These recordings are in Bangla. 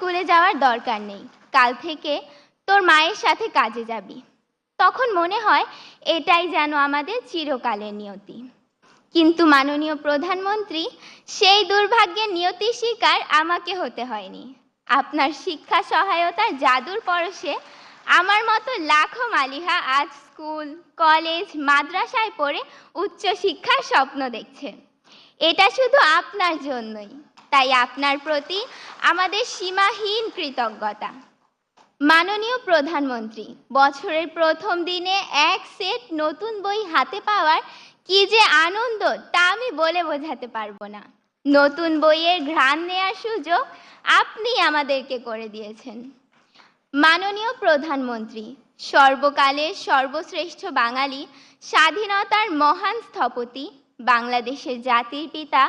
স্কুলে যাওয়ার দরকার নেই, কাল থেকে তোর মায়ের সাথে কাজে যাবি। তখন মনে হয় এটাই যেন আমাদের চিরকালের নিয়তি। কিন্তু মাননীয় প্রধানমন্ত্রী, সেই দুর্ভাগ্যের নিয়তির শিকার আমাকে হতে হয়নি। আপনার শিক্ষা সহায়তার জাদুর পরশে আমার মতো লাখো মালিহা আজ স্কুল, কলেজ, মাদ্রাসায় পড়ে উচ্চ শিক্ষার স্বপ্ন দেখছে। এটা শুধু আপনার জন্যই, তাই আপনার প্রতি আমাদের সীমাহীন কৃতজ্ঞতা। মাননীয় প্রধানমন্ত্রী, বছরের প্রথম দিনে এক সেট নতুন বই হাতে পাওয়ার কি যে আনন্দ তা আমি বলে বোঝাতে পারবো না। নতুন বইয়ের ঘ্রাণ নেওয়ার সুযোগ আপনি আমাদেরকে করে দিয়েছেন। মাননীয় প্রধানমন্ত্রী, সর্বকালের সর্বশ্রেষ্ঠ বাঙালি, স্বাধীনতার মহান স্থপতি, বাংলাদেশের জাতির পিতা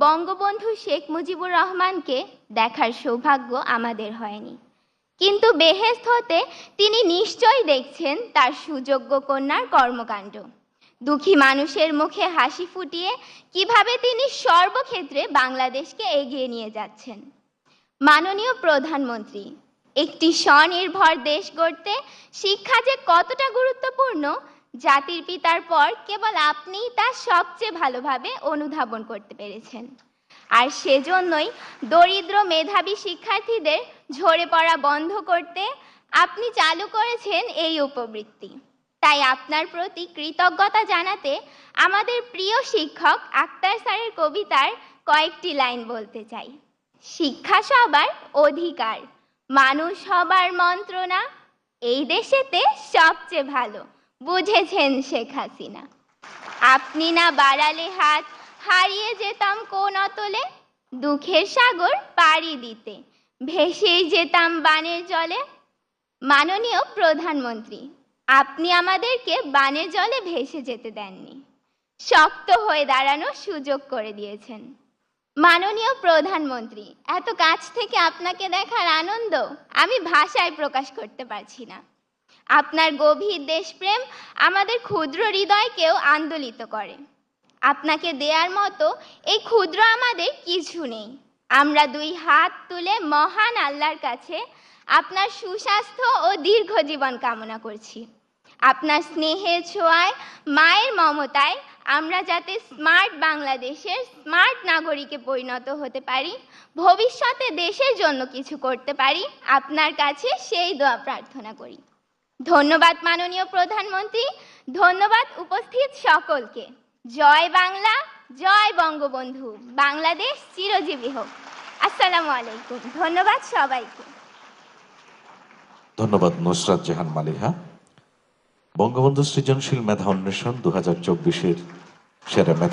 বঙ্গবন্ধু শেখ মুজিবুর রহমানকে দেখার সৌভাগ্য আমাদের হয়নি, কিন্তু বেহেশত হতে তিনি নিশ্চয়ই দেখছেন তার সুযোগ্য কন্যার কর্মকাণ্ড। দুঃখী মানুষের মুখে হাসি ফুটিয়ে কিভাবে তিনি সর্বক্ষেত্রে বাংলাদেশকে এগিয়ে নিয়ে যাচ্ছেন। মাননীয় প্রধানমন্ত্রী, একটি স্বনির্ভর দেশ গড়তে শিক্ষা যে কতটা গুরুত্বপূর্ণ, জাতির পিতার পর কেবল আপনিই তা সবচেয়ে ভালোভাবে অনুধাবন করতে পেরেছেন। আর সেজন্যই দরিদ্র মেধাবী শিক্ষার্থীদের ঝরে পড়া বন্ধ করতে আপনি চালু করেছেন এই উপবৃত্তি। তাই আপনার প্রতি কৃতজ্ঞতা জানাতে আমাদের প্রিয় শিক্ষক আক্তার স্যারের কবিতার কয়েকটি লাইন বলতে চাই। শিক্ষা সবার অধিকার, মানুষ হবার মন্ত্রণা, এই দেশেতে সবচেয়ে ভালো বুঝেছেন শেখ হাসিনা। আপনি না বাড়ালে হাত, হারিয়ে যেতাম কোন অতলে, দুঃখের সাগর পাড়ি দিতে ভেসেই যেতাম বানের জলে। মাননীয় প্রধানমন্ত্রী, আপনি আমাদেরকে বানের জলে ভেসে যেতে দেননি, শক্ত হয়ে দাঁড়ানোর সুযোগ করে দিয়েছেন। মাননীয় প্রধানমন্ত্রী, এত কাছ থেকে আপনাকে দেখার আনন্দ আমি ভাষায় প্রকাশ করতে পারছি না। আপনার গভীর দেশপ্রেম আমাদের ক্ষুদ্র হৃদয়কেও আন্দোলিত করে। আপনাকে দেওয়ার মতো এই ক্ষুদ্র আমাদের কিছু নেই। আমরা দুই হাত তুলে মহান আল্লাহর কাছে আপনার সুস্বাস্থ্য ও দীর্ঘ জীবন কামনা করছি। আপনার স্নেহের ছোঁয়ায়, মায়ের মমতায় আমরা যাতে স্মার্ট বাংলাদেশের স্মার্ট নাগরিকে পরিণত হতে পারি, ভবিষ্যতে দেশের জন্য কিছু করতে পারি, আপনার কাছে সেই দোয়া প্রার্থনা করি। ধন্যবাদ মাননীয় প্রধানমন্ত্রী, ধন্যবাদ উপস্থিত সকলকে। জয় বাংলা, জয় বঙ্গবন্ধু, বাংলাদেশ চিরজীবী হোক। আসসালামু আলাইকুম। ধন্যবাদ সবাইকে। ধন্যবাদ নুসরাত জাহান মালিহা। বঙ্গবন্ধু সৃজনশীল মেধা অন্বেষণ 2024-এর সেরা মেধা